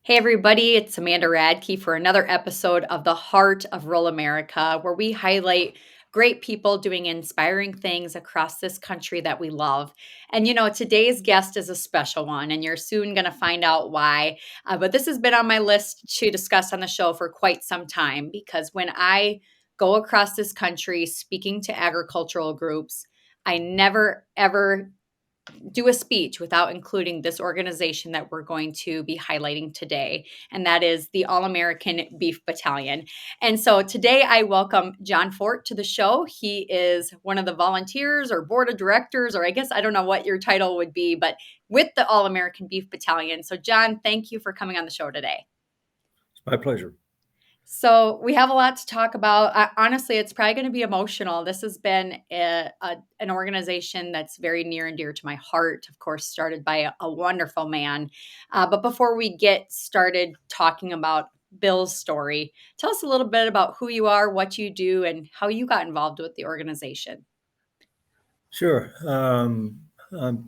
Hey, everybody, it's Amanda Radke for another episode of The Heart of Rural America, where we highlight great people doing inspiring things across this country that we love. And today's guest is a special one, and you're soon going to find out why. But this has been on my list to discuss on the show for quite some time because when I go across this country speaking to agricultural groups, I never, ever do a speech without including this organization that we're going to be highlighting today, and that is the All-American Beef Battalion. And so today I welcome John Fort to the show. He is one of the volunteers or board of directors, or I guess I don't know what your title would be, but with the All-American Beef Battalion. So John, thank you for coming on the show today. It's my pleasure. So we have a lot to talk about. Honestly, it's probably going to be emotional. This has been an organization that's very near and dear to my heart. Of course, started by a wonderful man. But before we get started talking about Bill's story, tell us a little bit about who you are, what you do, and how you got involved with the organization. Sure.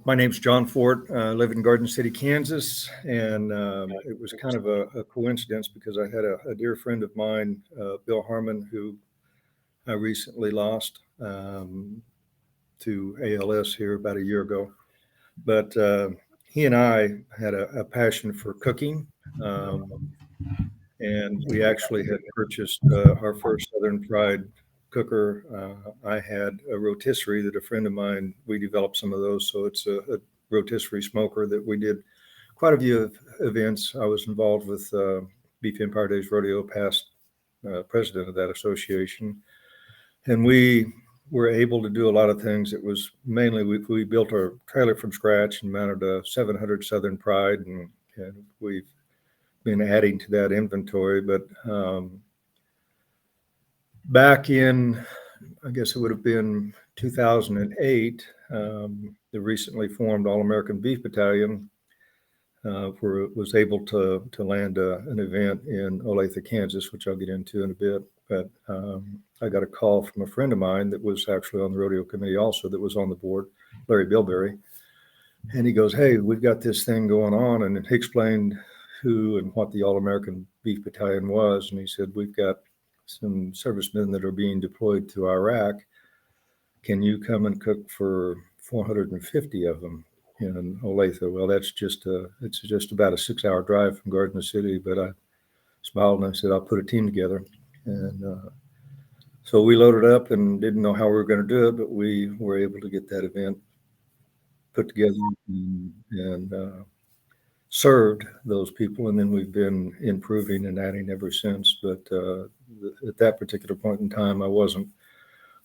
My name's John Fort. I live in Garden City, Kansas, and it was kind of a coincidence because I had a dear friend of mine, Bill Harmon, who I recently lost to ALS here about a year ago. But he and I had a passion for cooking, and we actually had purchased our first Southern Fried cooker. I had a rotisserie that a friend of mine, we developed some of those. So it's a rotisserie smoker that we did quite a few events. I was involved with Beef Empire Days Rodeo, past president of that association. And we were able to do a lot of things. It was mainly, we built our trailer from scratch and mounted a 700 Southern Pride, and we've been adding to that inventory. But back in, I guess it would have been 2008, the recently formed All-American Beef Battalion was able to land an event in Olathe, Kansas, which I'll get into in a bit. But I got a call from a friend of mine that was actually on the rodeo committee also, that was on the board, Larry Bilberry. And he goes, "Hey, we've got this thing going on." And he explained who and what the All-American Beef Battalion was. And he said, "We've got some servicemen that are being deployed to Iraq. Can you come and cook for 450 of them in Olathe?" Well, it's just about a 6-hour drive from Garden City. But I smiled and I said, "I'll put a team together." And so we loaded up and didn't know how we were going to do it, but we were able to get that event put together and served those people. And then we've been improving and adding ever since. But at that particular point in time, I wasn't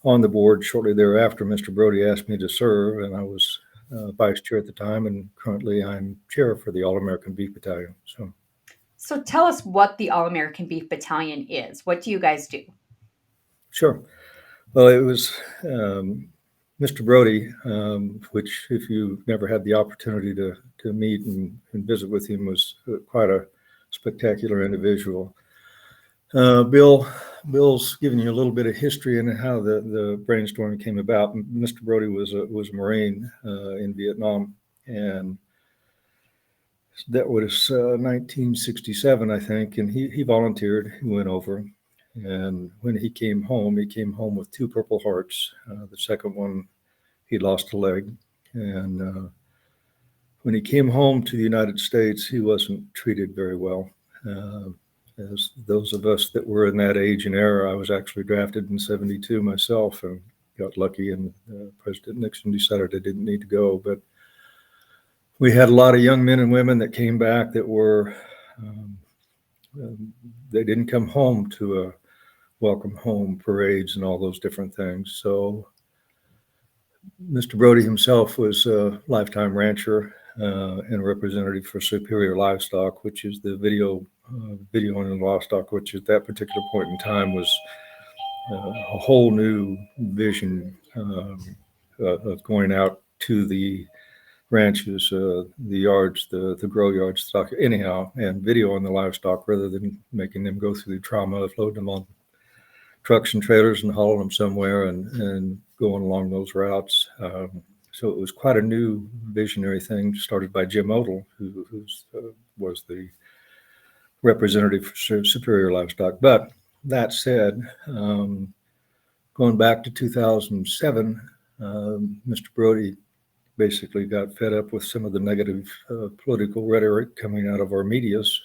on the board. Shortly thereafter, Mr. Broadie asked me to serve, and I was vice chair at the time, and currently I'm chair for the All-American Beef Battalion. So tell us what the All-American Beef Battalion is. What do you guys do? Sure. Well, it was Mr. Broadie, which, if you've never had the opportunity to meet and visit with him, was quite a spectacular individual. Bill's giving you a little bit of history and how the brainstorming came about. Mr. Broadie was a Marine in Vietnam, and that was 1967, I think. And he volunteered. He went over, and when he came home with 2 Purple Hearts. The second one, he lost a leg, and when he came home to the United States, he wasn't treated very well. As those of us that were in that age and era, I was actually drafted in 72 myself and got lucky, and President Nixon decided I didn't need to go. But we had a lot of young men and women that came back that were, they didn't come home to a welcome home parades and all those different things. So Mr. Broadie himself was a lifetime rancher and a representative for Superior Livestock, which is the video and livestock, which at that particular point in time was a whole new vision of going out to the ranches, the yards, the grow yards, stock, anyhow, and video on the livestock rather than making them go through the trauma of loading them on trucks and trailers and hauling them somewhere and going along those routes. So it was quite a new visionary thing started by Jim Odell, who was the representative for Superior Livestock. But that said, going back to 2007, Mr. Broadie basically got fed up with some of the negative political rhetoric coming out of our medias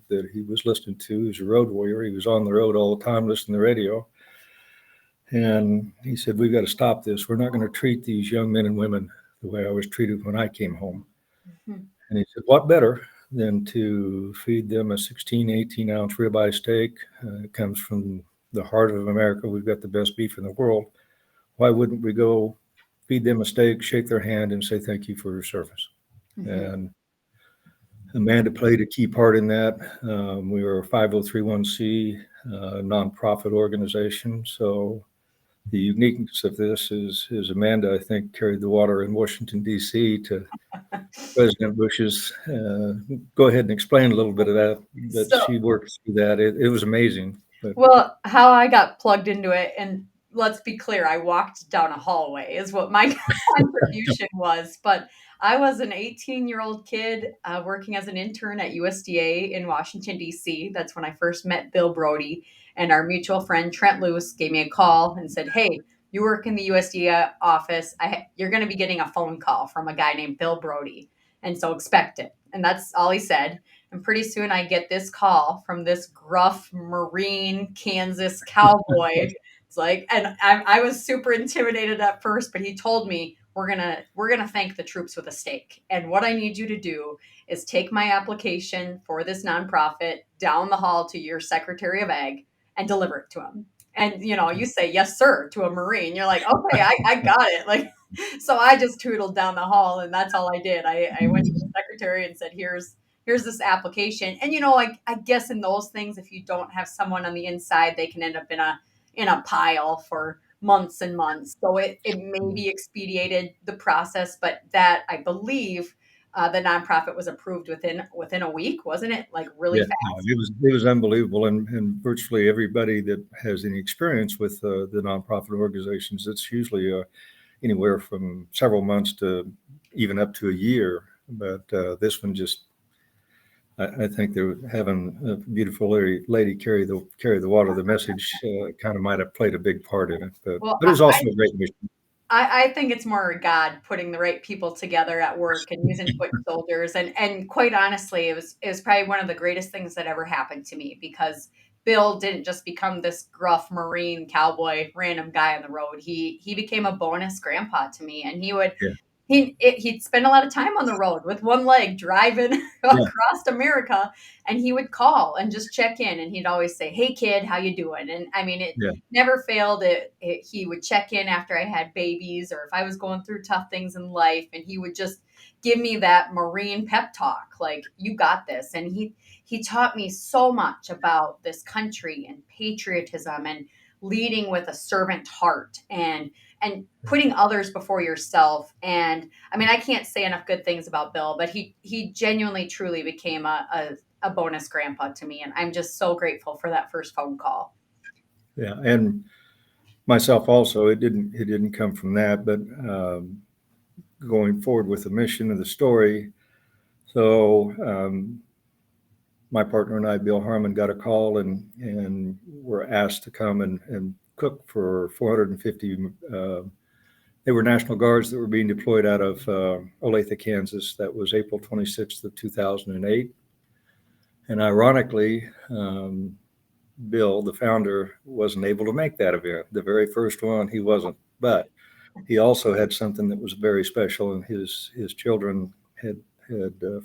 that he was listening to. He's a road warrior. He was on the road all the time listening to the radio. And he said, we've got to stop this. We're not going to treat these young men and women the way I was treated when I came home. Mm-hmm. And he said, what better than to feed them a 16, 18-ounce ribeye steak? It comes from the heart of America. We've got the best beef in the world. Why wouldn't we go feed them a steak, shake their hand, and say thank you for your service? Mm-hmm. And Amanda played a key part in that. We were a 503(c) nonprofit organization. So the uniqueness of this is Amanda, I think, carried the water in Washington, D.C. to President Bush's. Go ahead and explain a little bit of that. But she worked through that. It was amazing. But, well, how I got plugged into it, and let's be clear, I walked down a hallway is what my contribution was. But I was an 18-year-old kid working as an intern at USDA in Washington, D.C. That's when I first met Bill Broadie. And our mutual friend, Trent Luce, gave me a call and said, hey, you work in the USDA office. You're going to be getting a phone call from a guy named Bill Broadie. And so expect it. And that's all he said. And pretty soon I get this call from this gruff Marine, Kansas cowboy. It's like, and I was super intimidated at first, but he told me, we're gonna thank the troops with a steak. And what I need you to do is take my application for this nonprofit down the hall to your Secretary of Ag and deliver it to him. And, you say, yes, sir, to a Marine. You're like, okay, I got it. Like, so I just tootled down the hall and that's all I did. I went to the secretary and said, here's this application. And, I guess in those things, if you don't have someone on the inside, they can end up in a pile for months and months. So it maybe expedited the process, but that I believe the nonprofit was approved within a week, wasn't it? Like really fast. No, it was unbelievable, and virtually everybody that has any experience with the nonprofit organizations, it's usually anywhere from several months to even up to a year. But this one just, I think they're having a beautiful lady carry the water. The message kind of might have played a big part in it, but it was also a great mission. I think it's more God putting the right people together at work and using foot soldiers. And quite honestly, it was probably one of the greatest things that ever happened to me, because Bill didn't just become this gruff Marine cowboy, random guy on the road. He became a bonus grandpa to me, and he'd spend a lot of time on the road with one leg driving across America, and he would call and just check in, and he'd always say, hey kid, how you doing? And I mean, it never failed. He would check in after I had babies or if I was going through tough things in life, and he would just give me that Marine pep talk, like, you got this. And he taught me so much about this country and patriotism and leading with a servant heart and putting others before yourself. And I mean, I can't say enough good things about Bill, but he genuinely, truly became a bonus grandpa to me. And I'm just so grateful for that first phone call. Yeah. And myself also, it didn't come from that, but going forward with the mission of the story. So my partner and I, Bill Harmon, got a call and were asked to come and cook for 450. They were National Guards that were being deployed out of Olathe, Kansas. That was April 26th of 2008. And ironically, Bill, the founder, wasn't able to make that event. The very first one, he wasn't. But he also had something that was very special, and his children had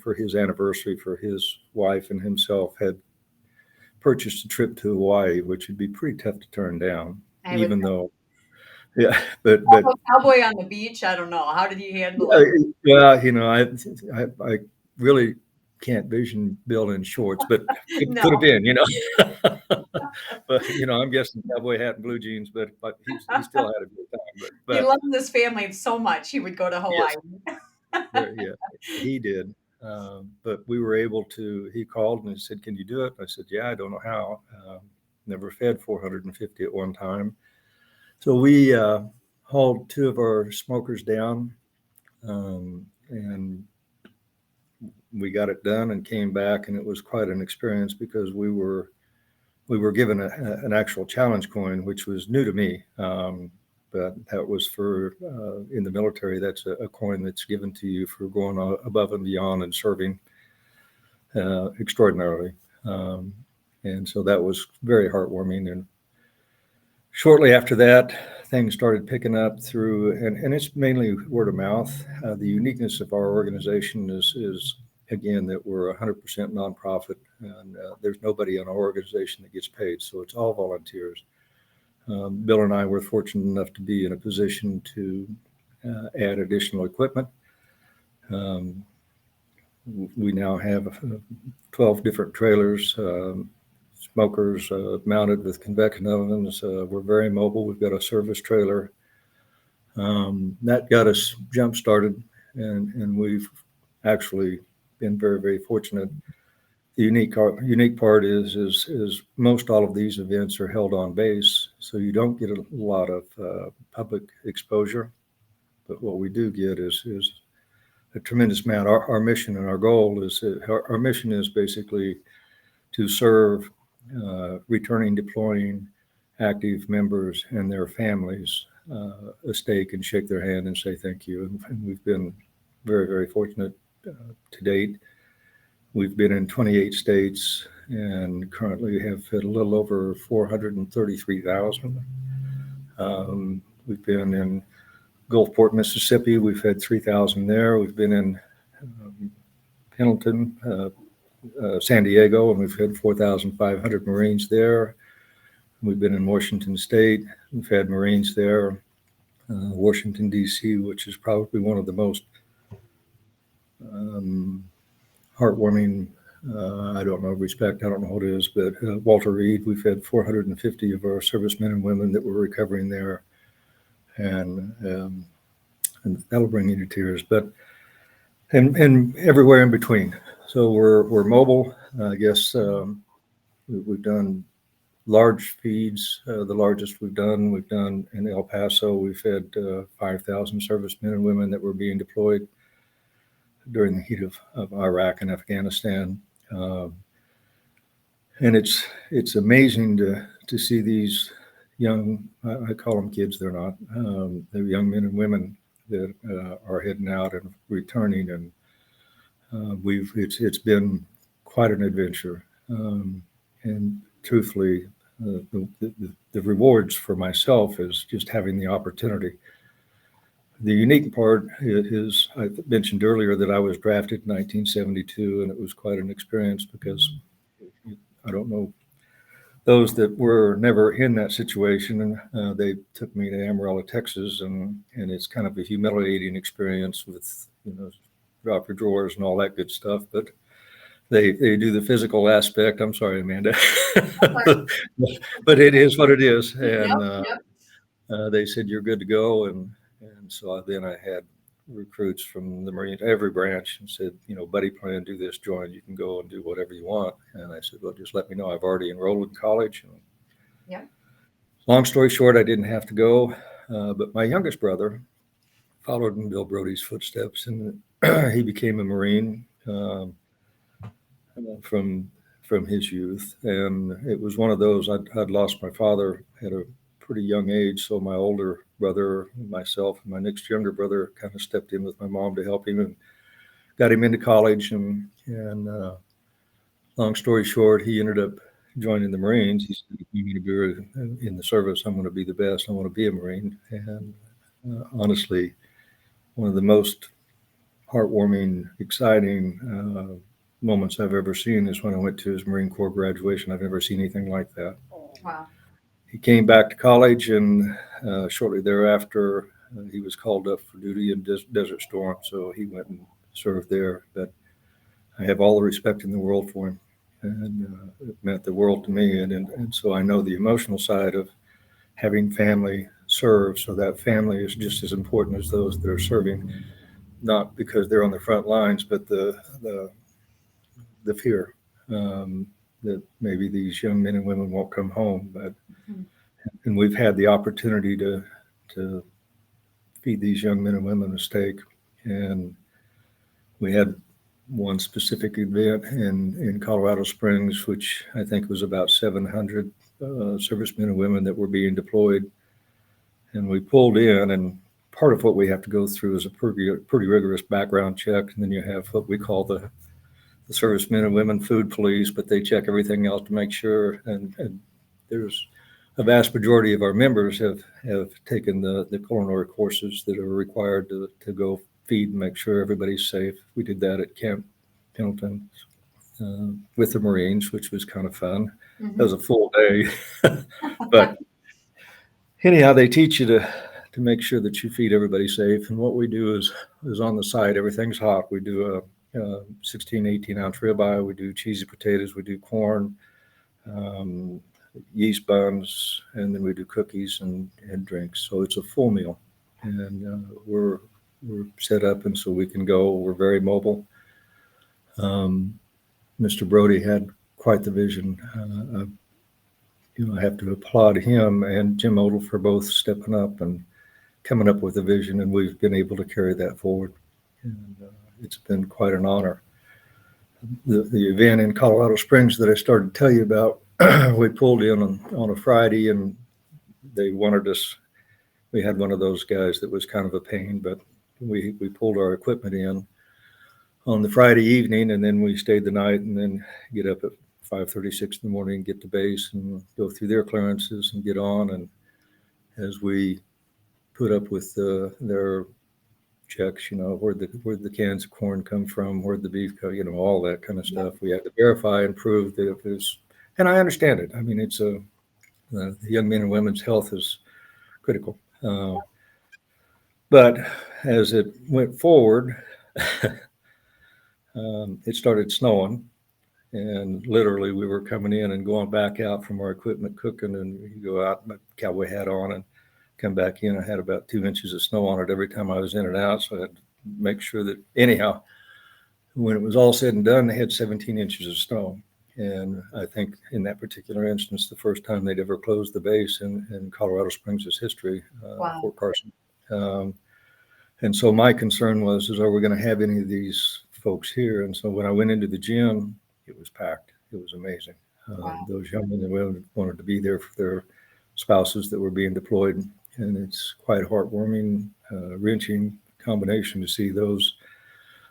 for his anniversary, for his wife and himself, had purchased a trip to Hawaii, which would be pretty tough to turn down, even though. Yeah, but cowboy on the beach, I don't know. How did you handle it? Yeah, I really can't vision Bill in shorts, but it could have been, But I'm guessing cowboy hat and blue jeans, but he still had a good time. But he loved this family so much he would go to Hawaii. Yes. Yeah, he did. But we were able to. He called and he said, "Can you do it?" I said, "Yeah, I don't know how. Never fed 450 at one time." So we hauled two of our smokers down, and we got it done and came back, and it was quite an experience because we were given an actual challenge coin, which was new to me. But that was for in the military. That's a coin that's given to you for going above and beyond and serving extraordinarily. And so that was very heartwarming. And shortly after that, things started picking up through, and it's mainly word of mouth. The uniqueness of our organization is again, that we're 100% nonprofit, and there's nobody in our organization that gets paid. So it's all volunteers. Bill and I were fortunate enough to be in a position to add additional equipment. We now have 12 different trailers, smokers mounted with convection ovens. We're very mobile. We've got a service trailer. That got us jump started, and we've actually been very, very fortunate. The unique part is most all of these events are held on base, so you don't get a lot of public exposure. But what we do get is a tremendous amount. Our mission and our goal is our mission is basically to serve returning, deploying active members and their families a steak and shake their hand and say thank you. And we've been very, very fortunate to date. We've been in 28 states and currently have fed a little over 433,000. We've been in Gulfport, Mississippi. We've had 3,000 there. We've been in Pendleton, San Diego, and we've had 4,500 Marines there. We've been in Washington State. We've had Marines there. Washington, D.C., which is probably one of the most heartwarming, I don't know, respect, I don't know what it is, but Walter Reed, we've had 450 of our servicemen and women that were recovering there. And that'll bring you to tears, but and everywhere in between. So we're mobile. I guess we've done large feeds. The largest we've done in El Paso. We've had 5,000 servicemen and women that were being deployed during the heat of Iraq and Afghanistan. And it's amazing to see these young, I call them kids, they're not, they're young men and women that are heading out and returning. And it's been quite an adventure. And truthfully, the rewards for myself is just having the opportunity. The unique part is I mentioned earlier that I was drafted in 1972, and it was quite an experience because I don't know those that were never in that situation. They took me to Amarillo, Texas, and it's kind of a humiliating experience with, drop your drawers and all that good stuff. But they do the physical aspect. I'm sorry, Amanda, but it is what it is. And they said, you're good to go. And so then I had recruits from the Marine, every branch, and said, buddy, plan, do this, join, you can go and do whatever you want. And I said, well, just let me know. I've already enrolled in college. Yeah. Long story short, I didn't have to go. But my youngest brother followed in Bill Broadie's footsteps, and he became a Marine from his youth. And it was one of those, I'd lost my father at a pretty young age. So my older brother, myself, and my next younger brother kind of stepped in with my mom to help him and got him into college. And long story short, he ended up joining the Marines. He said, if you need to be in the service, I'm going to be the best. I want to be a Marine. And honestly, one of the most heartwarming, exciting moments I've ever seen is when I went to his Marine Corps graduation. I've never seen anything like that. Wow. He came back to college, and shortly thereafter, he was called up for duty in Desert Storm. So he went and served there. But I have all the respect in the world for him, and it meant the world to me. And so I know the emotional side of having family serve. So that family is just as important as those that are serving, not because they're on the front lines, but the fear that maybe these young men and women won't come home. But and we've had the opportunity to feed these young men and women a steak, and we had one specific event in Colorado Springs, which I think was about 700 servicemen and women that were being deployed. And we pulled in, and part of what we have to go through is a pretty rigorous background check. And then you have what we call the servicemen and women food police, but they check everything else to make sure. And there's a vast majority of our members have taken the culinary courses that are required to go feed and make sure everybody's safe. We did that at Camp Pendleton with the Marines, which was kind of fun. That Mhm. was a full day, but anyhow, they teach you to make sure that you feed everybody safe. And what we do is on the site, everything's hot. We do a 16, 18-ounce ribeye. We do cheesy potatoes. We do corn, um, yeast buns, and then we do cookies and drinks. So it's a full meal, and we're set up, and so we can go. We're very mobile. Um, Mr. Broadie had quite the vision. I have to applaud him and Jim Odell for both stepping up and coming up with a vision, and we've been able to carry that forward. And it's been quite an honor. The event in Colorado Springs that I started to tell you about, we pulled in on a Friday, and they wanted us. We had one of those guys that was kind of a pain, but we pulled our equipment in on the Friday evening, and then we stayed the night, and then get up at 5:36 in the morning, get to base, and go through their clearances and get on. And as we put up with their checks, where'd the cans of corn come from, where'd the beef go, all that kind of Yeah. stuff. We had to verify and prove that it was, and I understand it. I mean, the young men and women's health is critical. But as it went forward, it started snowing, and literally we were coming in and going back out from our equipment cooking, and you go out, my cowboy hat on, and come back in. I had about 2 inches of snow on it every time I was in and out, so I had to make sure that anyhow, when it was all said and done, they had 17 inches of snow. And I think in that particular instance, the first time they'd ever closed the base in Colorado Springs' history, Wow. Fort Carson. Um, and so my concern is are we going to have any of these folks here? And so when I went into the gym, it was packed. It was amazing. Wow. Those young men and women wanted to be there for their spouses that were being deployed. And it's quite heartwarming, wrenching combination to see those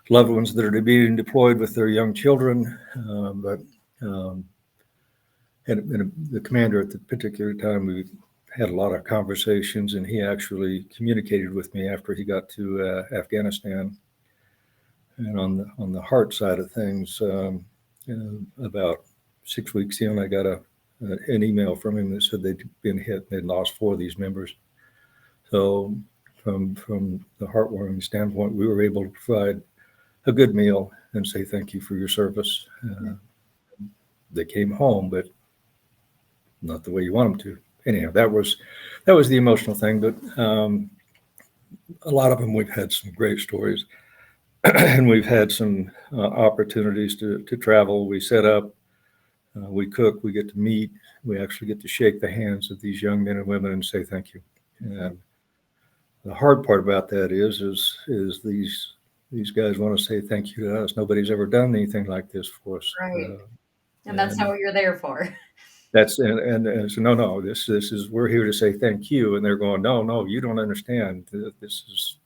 loved ones that are being deployed with their young children. But um, and the commander at the particular time, we had a lot of conversations, and he actually communicated with me after he got to Afghanistan. And on the heart side of things, about 6 weeks in, I got an email from him that said they'd been hit. They'd lost 4 of these members. So from the heartwarming standpoint, we were able to provide a good meal and say thank you for your service. They came home, but not the way you want them to. Anyhow, that was the emotional thing. But a lot of them, we've had some great stories, and we've had some opportunities to travel. We set up, we cook, we get to meet, we actually get to shake the hands of these young men and women and say thank you. And the hard part about that is these guys want to say thank you to us. Nobody's ever done anything like this for us. Right. And that's not And what you're there for. that's and so no, this is we're here to say thank you. And they're going, no, you don't understand. This is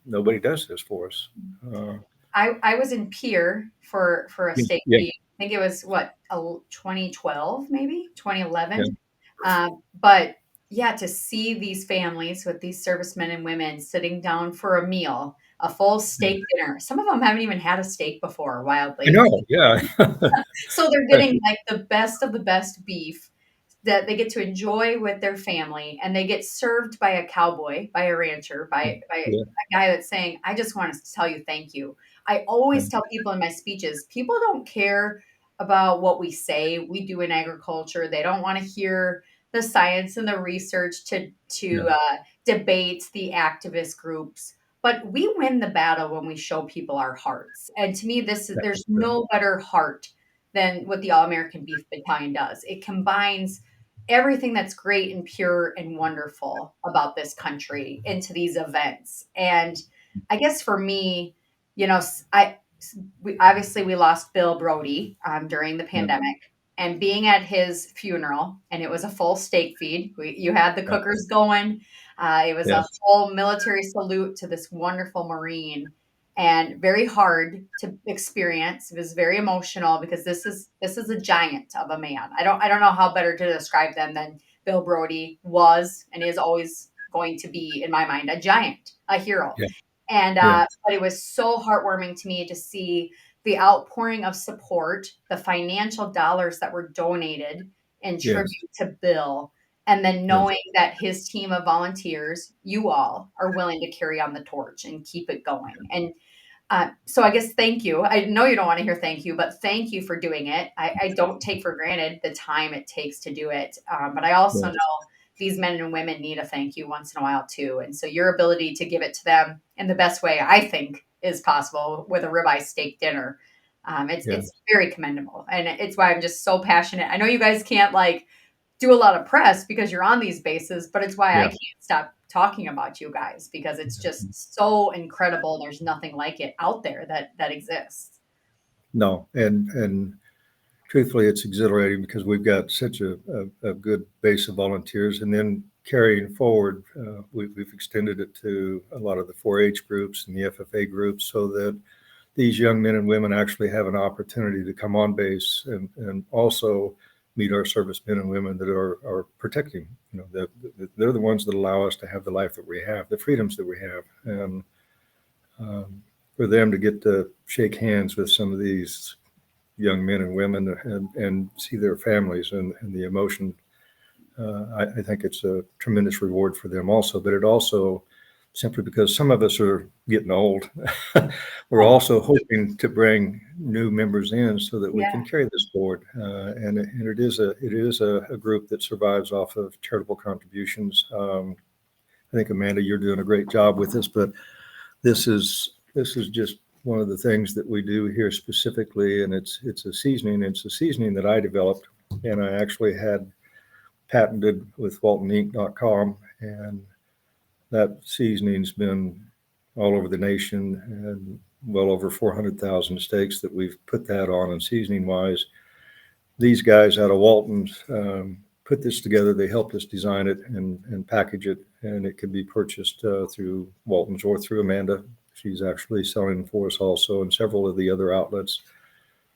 nobody does this for us. Uh, I was in Pier for a yeah, state yeah, meeting. I think it was what, 2012, maybe yeah, 2011. But yeah, to see these families with these servicemen and women sitting down for a meal, a full yeah. steak dinner. Some of them haven't even had a steak before, I wildly. know. Yeah. So they're getting like the best of the best beef that they get to enjoy with their family, and they get served by a cowboy, by a rancher, by Yeah. a guy that's saying, "I just want to tell you thank you." I always tell people in my speeches, people don't care about what we say we do in agriculture. They don't want to hear the science and the research to No, debate the activist groups. But we win the battle when we show people our hearts. And to me, that's there's no better heart than what the All American Beef Battalion does. It combines everything that's great and pure and wonderful about this country into these events. And I guess for me, you know, we lost Bill Broadie during the Yeah. pandemic, and being at his funeral, and it was a full steak feed. You had the Yeah. cookers going. It was a Yes. full military salute to this wonderful Marine, and very hard to experience. It was very emotional because this is a giant of a man. I don't know how better to describe them than Bill Broadie was and is always going to be in my mind a giant, a hero. Yeah. And Yeah. but it was so heartwarming to me to see the outpouring of support, the financial dollars that were donated in Yes. tribute to Bill, and then Yes. knowing that his team of volunteers, you all, are willing to carry on the torch and keep it going. And so I guess thank you. I know you don't want to hear thank you, but thank you for doing it. I don't take for granted the time it takes to do it. But I also know Yes. these men and women need a thank you once in a while too. And so your ability to give it to them in the best way I think is possible with a ribeye steak dinner. Yeah. It's very commendable. And it's why I'm just so passionate. I know you guys can't like do a lot of press because you're on these bases, but it's why I Yeah. can't stop talking about you guys because it's just so incredible. There's nothing like it out there that exists. No, and truthfully, it's exhilarating because we've got such a good base of volunteers, and then carrying forward, we've extended it to a lot of the 4-H groups and the FFA groups, so that these young men and women actually have an opportunity to come on base and also meet our servicemen and women that are protecting. They're the ones that allow us to have the life that we have, the freedoms that we have, and um, for them to get to shake hands with some of these young men and women and see their families and the emotion. I think it's a tremendous reward for them also, but it also, simply because some of us are getting old, we're Oh, also hoping to bring new members in so that we yeah. can carry this forward. And it is a group that survives off of charitable contributions. I think, Amanda, you're doing a great job with this, but this is just one of the things that we do here specifically, and it's a seasoning. It's a seasoning that I developed, and I actually had patented with WaltonInc.com, and that seasoning's been all over the nation, and well over 400,000 steaks that we've put that on. And seasoning wise, these guys out of Walton's put this together. They helped us design it and package it, and it can be purchased through Walton's or through Amanda. She's actually selling for us also in several of the other outlets.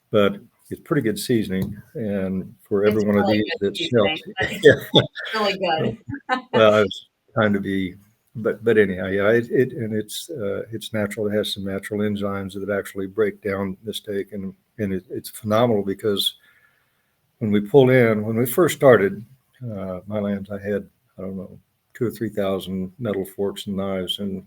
But it's pretty good seasoning, and for every It's one of really these good that's seasoning. helped, It's yeah. really good. Well, I was trying to be, but anyhow, yeah, it's natural. It has some natural enzymes that actually break down the steak, and it's phenomenal because when we first started, my lambs, I had, I don't know, 2 or 3 thousand metal forks and knives, and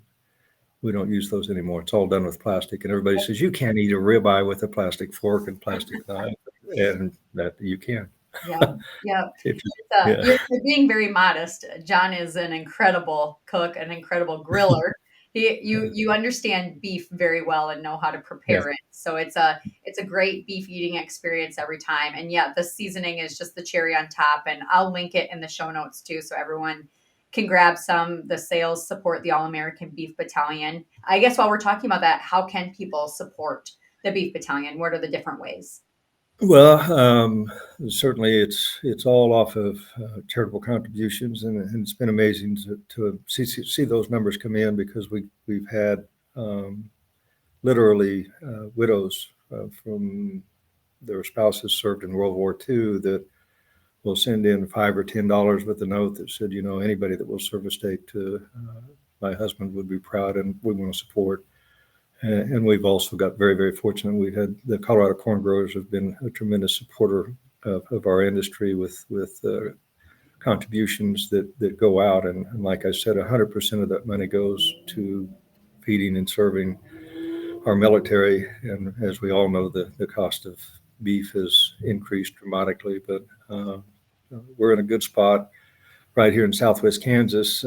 we don't use those anymore. It's all done with plastic. And everybody says, you can't eat a ribeye with a plastic fork and plastic knife. And that you can. Yeah, yeah. If It's, yeah, you're being very modest. John is an incredible cook, an incredible griller. You understand beef very well and know how to yeah, prepare it. So it's a great beef eating experience every time. And yeah, the seasoning is just the cherry on top. And I'll link it in the show notes too, so everyone can grab some. The sales support the All-American Beef Battalion. I guess while we're talking about that, how can people support the Beef Battalion? What are the different ways? well, certainly it's all off of charitable contributions, and it's been amazing to see those numbers come in because we've had um, literally widows from their spouses served in World War II that will send in $5 or $10 with a note that said, anybody that will serve a steak to my husband would be proud, and we want to support. And we've also got very, very fortunate. We've had the Colorado Corn Growers have been a tremendous supporter of our industry with contributions that go out. And like I said, 100% of that money goes to feeding and serving our military. And as we all know, the cost of beef has increased dramatically, but we're in a good spot right here in Southwest Kansas,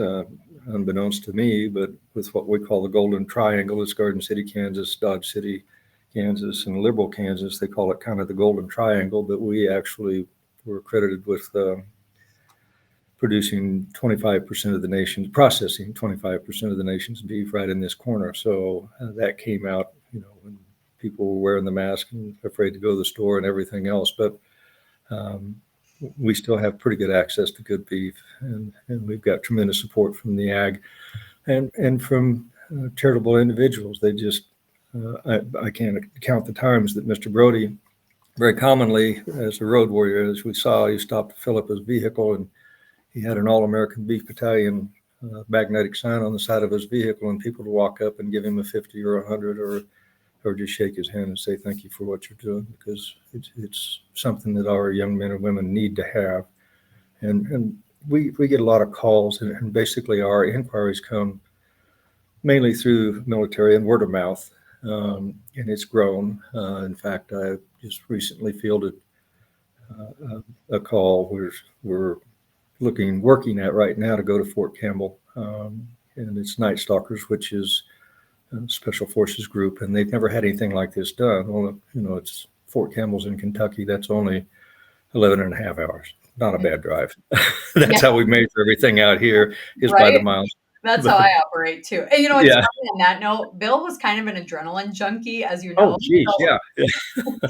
unbeknownst to me, but with what we call the Golden Triangle. It's Garden City, Kansas, Dodge City, Kansas, and Liberal, Kansas. They call it kind of the Golden Triangle, but we actually were credited with producing 25% of the nation's, processing 25% of the nation's beef right in this corner. So that came out, people were wearing the mask and afraid to go to the store and everything else. But we still have pretty good access to good beef, and we've got tremendous support from the ag and from charitable individuals. They just, I can't count the times that Mr. Broadie, very commonly as a road warrior, as we saw, he stopped to fill up his vehicle, and he had an All-American Beef Battalion magnetic sign on the side of his vehicle, and people would walk up and give him a 50 or 100 or just shake his hand and say thank you for what you're doing, because it's something that our young men and women need to have. And we get a lot of calls, and basically our inquiries come mainly through military and word of mouth, and it's grown. In fact, I just recently fielded a call where we're working at right now to go to Fort Campbell, and it's Night Stalkers, which is a special forces group, and they've never had anything like this done. Well, it's Fort Campbell's in Kentucky. That's only 11 and a half hours. Not a bad drive. That's how we measure everything out here, is by the miles. That's how I operate too. And it's Yeah. funny on that note, Bill was kind of an adrenaline junkie, as you Oh, know. geez, So yeah.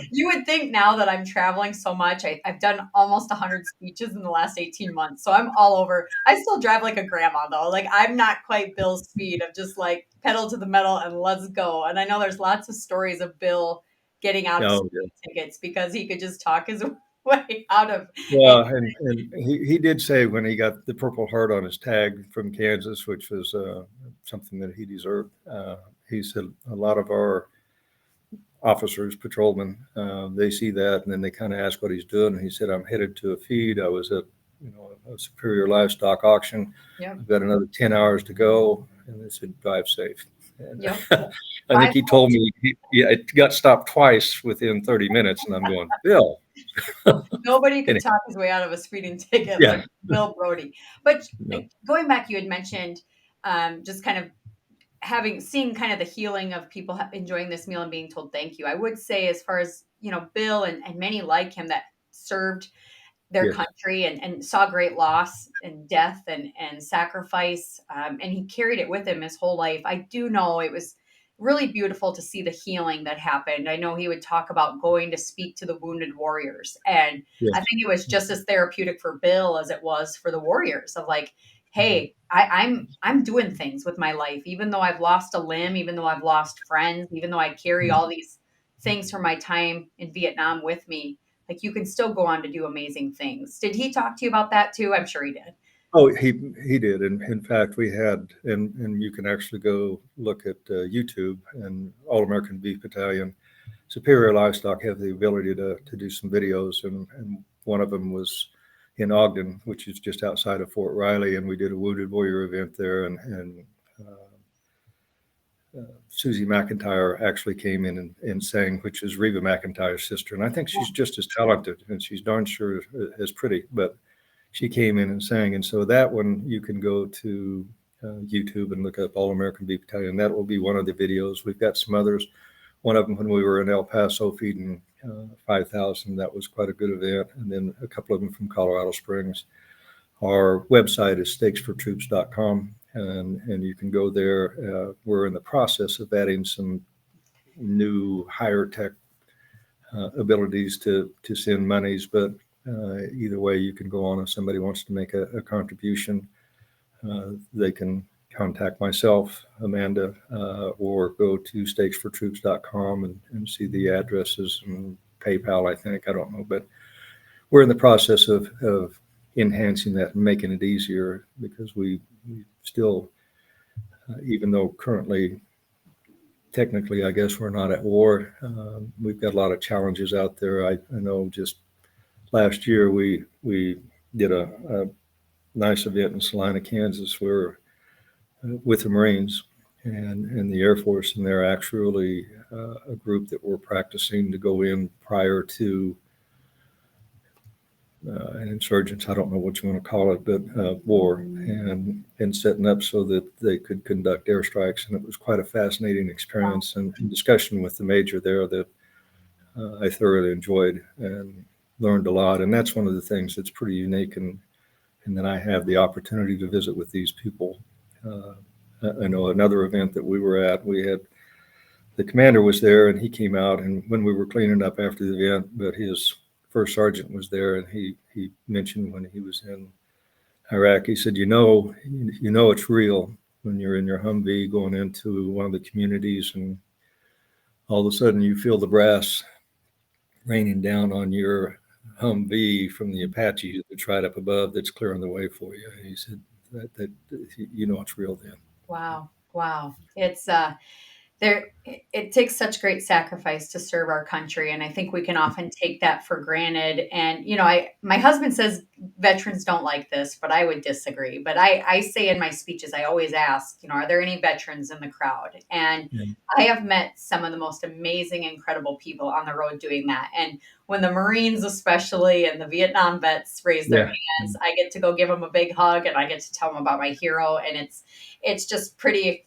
you would think now that I'm traveling so much, I've done almost 100 speeches in the last 18 months. So I'm all over. I still drive like a grandma though. Like I'm not quite Bill's speed of just like pedal to the metal and let's go. And I know there's lots of stories of Bill getting out of Oh, yeah. speeding tickets because he could just talk his way out of. Well, and he did say when he got the Purple Heart on his tag from Kansas, which was something that he deserved, he said a lot of our officers, patrolmen, they see that and then they kind of ask what he's doing. And he said, I'm headed to a feed. I was at a Superior Livestock auction. Yep. I've got another 10 hours to go. And they said, drive safe. And Yep. I think he told me, it got stopped twice within 30 minutes. And I'm going, Bill. Nobody could talk his way out of a speeding ticket like Bill Broadie. But going back, you had mentioned just kind of seeing kind of the healing of people enjoying this meal and being told thank you. I would say, as far as Bill and many like him that served their country and saw great loss and death and sacrifice, and he carried it with him his whole life. I do know it was really beautiful to see the healing that happened. I know he would talk about going to speak to the wounded warriors, and I think it was just as therapeutic for Bill as it was for the warriors, of like, hey, I'm doing things with my life, even though I've lost a limb, even though I've lost friends, even though I carry all these things from my time in Vietnam with me. Like, you can still go on to do amazing things. Did he talk to you about that too? I'm sure he did. Oh, he did. And in fact, we had, and you can actually go look at YouTube, and All-American Beef Battalion, Superior Livestock have the ability to do some videos. And one of them was in Ogden, which is just outside of Fort Riley. And we did a Wounded Warrior event there. And Susie McIntyre actually came in and sang, which is Reba McIntyre's sister. And I think she's just as talented, and she's darn sure as pretty, but she came in and sang. And so that one, you can go to YouTube and look up All-American Beef Battalion. That will be one of the videos. We've got some others. One of them when we were in El Paso feeding 5,000, that was quite a good event. And then a couple of them from Colorado Springs. Our website is stakesfortroops.com. And you can go there. We're in the process of adding some new higher tech abilities to send monies, but either way, you can go on. If somebody wants to make a contribution, they can contact myself, Amanda, or go to stakesfortroops.com and see the addresses and PayPal, I think. I don't know, but we're in the process of enhancing that and making it easier, because we still, even though currently, technically, I guess we're not at war, we've got a lot of challenges out there. I know just last year we did a nice event in Salina, Kansas, where with the Marines and the Air Force, and they're actually a group that we're practicing to go in prior to an insurgents, I don't know what you want to call it, but war, and setting up so that they could conduct airstrikes. And it was quite a fascinating experience and discussion with the major there that I thoroughly enjoyed and learned a lot. And that's one of the things that's pretty unique. And then I have the opportunity to visit with these people. I know another event that we were at, we had the commander was there, and he came out, and when we were cleaning up after the event, but his first sergeant was there, and he mentioned when he was in Iraq, he said, it's real when you're in your Humvee going into one of the communities, and all of a sudden you feel the brass raining down on your Humvee from the Apaches that's right up above that's clearing the way for you. And he said that it's real then. Wow. Wow. It takes such great sacrifice to serve our country, and I think we can often take that for granted. And my husband says veterans don't like this, but I would disagree. But I say in my speeches, I always ask, are there any veterans in the crowd? And Yeah. I have met some of the most amazing, incredible people on the road doing that. And when the Marines, especially, and the Vietnam vets raise their Yeah. hands, I get to go give them a big hug, and I get to tell them about my hero, and it's just pretty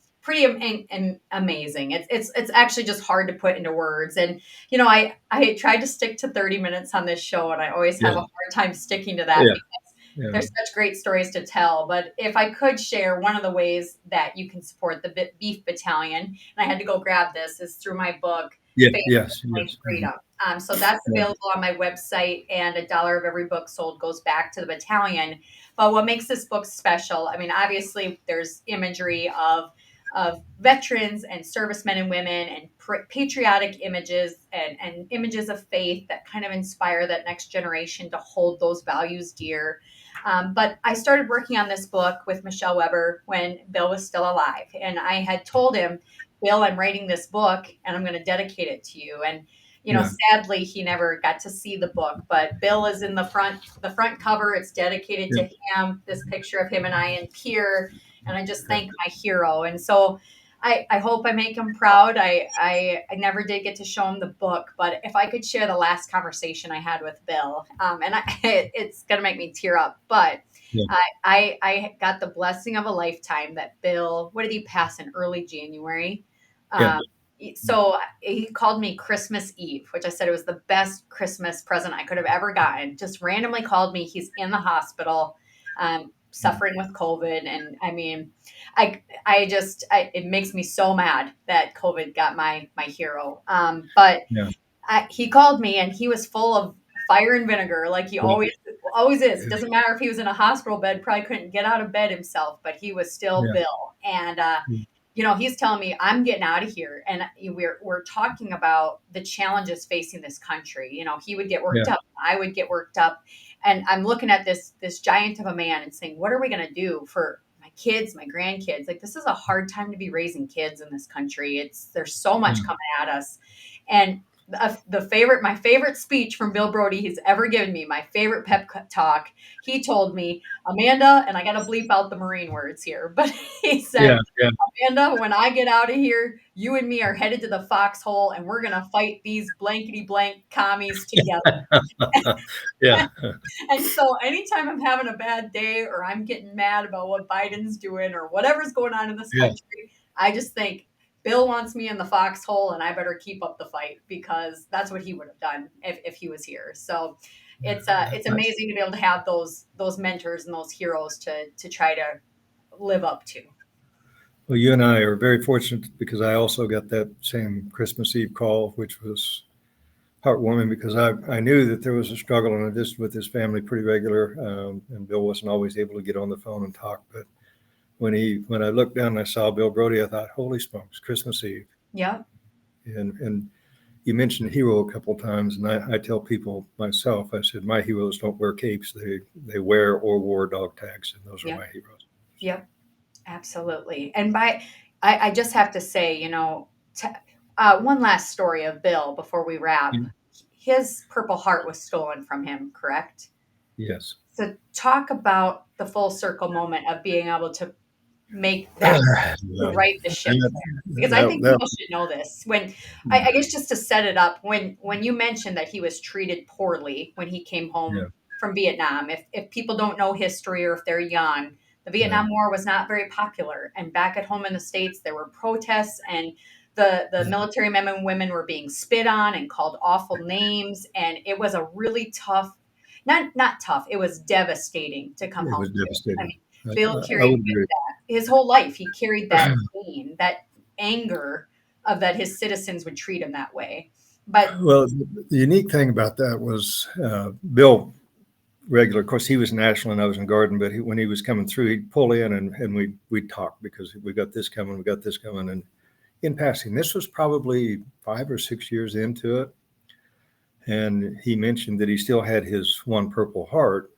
amazing. It's actually just hard to put into words. And I tried to stick to 30 minutes on this show, and I always have Yeah. a hard time sticking to that Yeah. because Yeah. there's such great stories to tell. But if I could share one of the ways that you can support the Beef Battalion, and I had to go grab this, is through my book, Yeah. Faith, Yes. Family, Yes. Freedom. So that's Yeah. available on my website, and $1 of every book sold goes back to the battalion. But what makes this book special? I mean, obviously, there's imagery of veterans and servicemen and women, and patriotic images, and images of faith that kind of inspire that next generation to hold those values dear. But I started working on this book with Michelle Weber when Bill was still alive. And I had told him, Bill, I'm writing this book and I'm going to dedicate it to you. And Yeah. sadly, he never got to see the book, but Bill is in the front cover. It's dedicated Yeah. to him, this picture of him and I in Pier. And I just thank my hero. And so I hope I make him proud. I never did get to show him the book, but if I could share the last conversation I had with Bill, and it's going to make me tear up, but Yeah. I got the blessing of a lifetime that Bill, what did he pass in early January? Yeah. Um, so he called me Christmas Eve, which I said it was the best Christmas present I could have ever gotten. Just randomly called me. He's in the hospital, suffering with COVID. And I mean, it makes me so mad that COVID got my hero. But Yeah. he called me and he was full of fire and vinegar, like he Yeah. always is. It doesn't matter if he was in a hospital bed, probably couldn't get out of bed himself, but he was still Yeah. Bill. And he's telling me I'm getting out of here, and we're talking about the challenges facing this country. He would get Yeah. worked up, I would get worked up, and I'm looking at this giant of a man and saying, what are we going to do for my kids, my grandkids? Like, this is a hard time to be raising kids in this country. There's so much coming at us. And my favorite speech from Bill Broadie he's ever given me, my favorite pep talk, he told me, Amanda, and I got to bleep out the Marine words here, but he said, Yeah. Yeah. Amanda, when I get out of here, you and me are headed to the foxhole, and we're going to fight these blankety blank commies together. Yeah. And so anytime I'm having a bad day, or I'm getting mad about what Biden's doing, or whatever's going on in this Yeah. country, I just think Bill wants me in the foxhole, and I better keep up the fight, because that's what he would have done if he was here. So it's amazing to be able to have those mentors and those heroes to try to live up to. Well, you and I are very fortunate because I also got that same Christmas Eve call, which was heartwarming because I knew that there was a struggle, and I just with his family pretty regular, and Bill wasn't always able to get on the phone and talk. But when I looked down and I saw Bill Broadie, I thought, holy smokes, Christmas Eve. Yeah. And you mentioned hero a couple of times, and I tell people myself, I said, my heroes don't wear capes. They wear or wore dog tags, and those are Yeah. my heroes. Yep. Absolutely. And I just have to say, one last story of Bill before we wrap. Yeah. His Purple Heart was stolen from him, correct? Yes. So talk about the full circle moment of being able to make that to Well, right the ship that, there. Because I that, think that, people should know this. When I guess just to set it up, when you mentioned that he was treated poorly when he came yeah. home from Vietnam, if people don't know history or if they're young, the Yeah. Vietnam War was not very popular. And back at home in the States, there were protests, and the military men and women were being spit on and called awful names. And it was a really tough, not tough, it was devastating to come It home was to. I devastating. mean, I, Bill I carried would agree. his whole life. He carried that pain, that anger, that his citizens would treat him that way. But Well, the unique thing about that was Bill regular. Of course, he was national and I was in Garden, but when he was coming through, he'd pull in and we'd talk because we got this coming, we got this coming. And in passing, this was probably 5 or 6 years into it. And he mentioned that he still had his one Purple Heart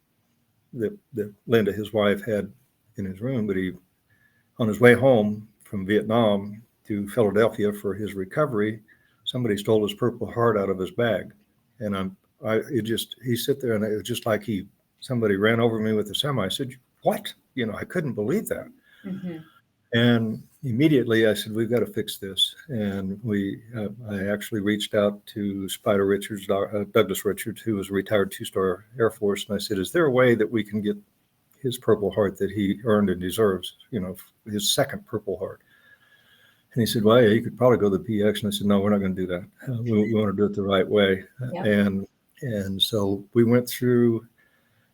that Linda, his wife, had in his room. But on his way home from Vietnam to Philadelphia for his recovery, somebody stole his Purple Heart out of his bag. And he sit there and it was just like somebody ran over me with a semi. I said, what? I couldn't believe that. mm-hmm. And immediately I said, we've got to fix this. And I actually reached out to Spider Richards, Douglas Richards, who was a retired 2-star Air Force. And I said, is there a way that we can get his Purple Heart that he earned and deserves, his second Purple Heart? And he said, well, yeah, you could probably go to the PX. And I said, no, we're not going to do that. We want to do it the right way. Yep. And so we went through,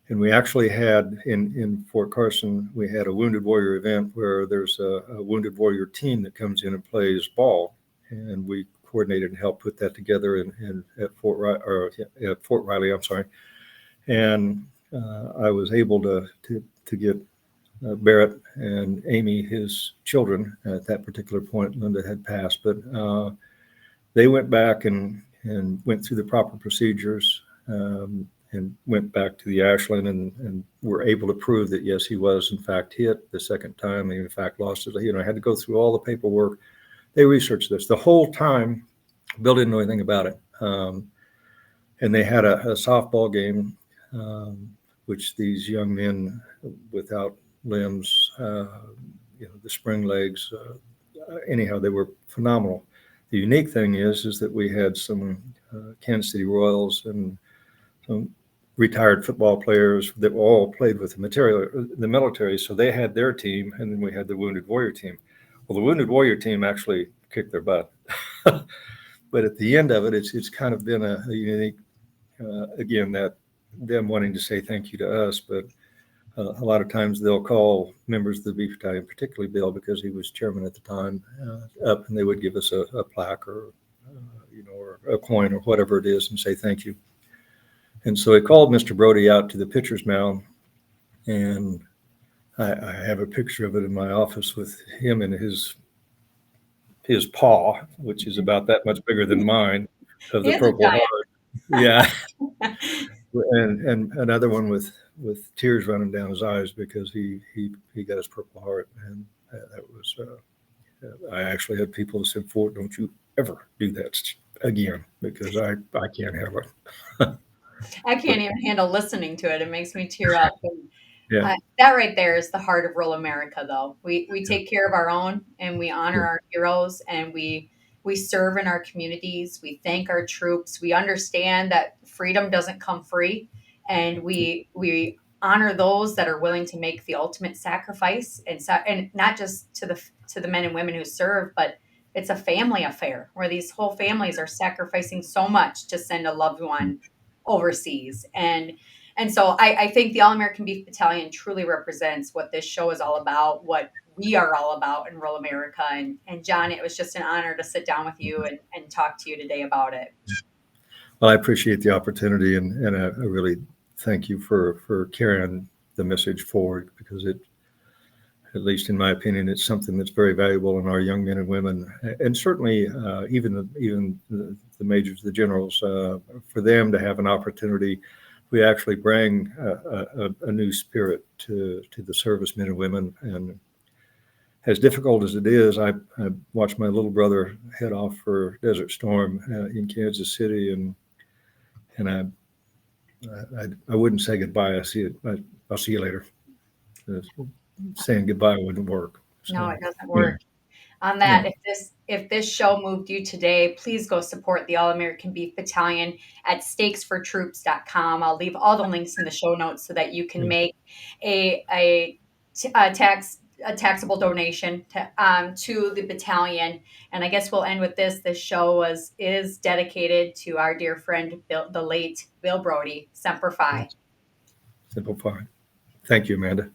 and we actually had in Fort Carson, we had a Wounded Warrior event where there's a Wounded Warrior team that comes in and plays ball. And we coordinated and helped put that together at Fort Riley, I'm sorry. And I was able to get Barrett and Amy, his children, at that particular point. Linda had passed, but they went back and went through the proper procedures and went back to the Ashland and were able to prove that, yes, he was in fact hit the second time. He in fact lost it. I had to go through all the paperwork. They researched this the whole time. Bill didn't know anything about it. And they had a softball game, which these young men without limbs, the spring legs, anyhow, they were phenomenal. The unique thing is that we had some Kansas City Royals and some retired football players that all played with the military. So they had their team, and then we had the Wounded Warrior team. Well, the Wounded Warrior team actually kicked their butt. But at the end of it, it's kind of been a unique, again, that them wanting to say thank you to us, but a lot of times they'll call members of the Beef Battalion, particularly Bill, because he was chairman at the time, up, and they would give us a plaque or a coin or whatever it is and say thank you. And so he called Mr. Broadie out to the pitcher's mound, and I have a picture of it in my office with him and his paw, which is about that much bigger than mine, of the Purple Heart. Yeah. And another one with tears running down his eyes because he got his Purple Heart. And that was, I actually had people who said, Fort, don't you ever do that again, because I can't have it. I can't even handle listening to it. It makes me tear up. Yeah. That right there is the heart of rural America, though. We take care of our own, and we honor our heroes, and we serve in our communities. We thank our troops. We understand that freedom doesn't come free, and we honor those that are willing to make the ultimate sacrifice, and not just to the men and women who serve, but it's a family affair where these whole families are sacrificing so much to send a loved one overseas. And so I think the All-American Beef Battalion truly represents what this show is all about, what we are all about in rural America. And John, it was just an honor to sit down with you and talk to you today about it. Well, I appreciate the opportunity, and I really thank you for carrying the message forward, because it, at least in my opinion, it's something that's very valuable in our young men and women, and certainly even the majors, the generals, for them to have an opportunity. We actually bring a new spirit to the servicemen and women. And as difficult as it is, I watched my little brother head off for Desert Storm in Kansas City, and I wouldn't say goodbye. I'll see you later. Saying goodbye wouldn't work. So, no, it doesn't work. Yeah. On that, yeah. If this show moved you today, please go support the All-American Beef Battalion at stakesfortroops.com. I'll leave all the links in the show notes so that you can make a taxable donation to the battalion. And I guess we'll end with this. This show is dedicated to our dear friend, the late Bill Broadie. Semper Fi. Semper Fi. Thank you, Amanda.